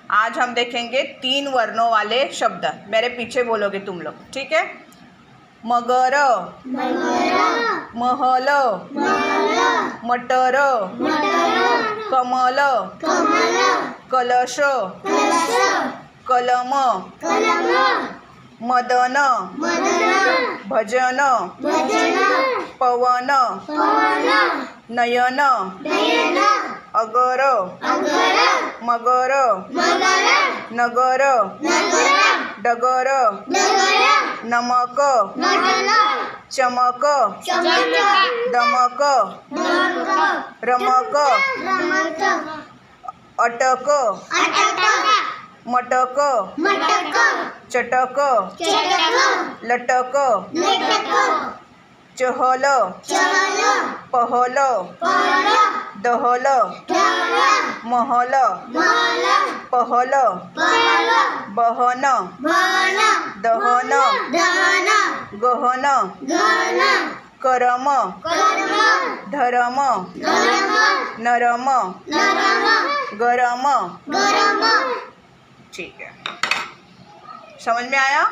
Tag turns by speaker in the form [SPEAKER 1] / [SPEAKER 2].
[SPEAKER 1] आज हम देखेंगे 3 वर्णों वाले शब्द। मेरे पीछे बोलोगे तुम लोग, ठीक है। मगर, महल, मटर, कमल, कलश, कलम, मदन, भजन, पवन, नयन, अगर, मगर, नगर, डगर, नमक, चमक, दमक, रमक, अटक, मटक, चटक, लटक, चहल, पहल, दहल, महल, पहल, बहन, दहन, गहन, करम, धरम, नरम, गरम। ठीक है, समझ में आया?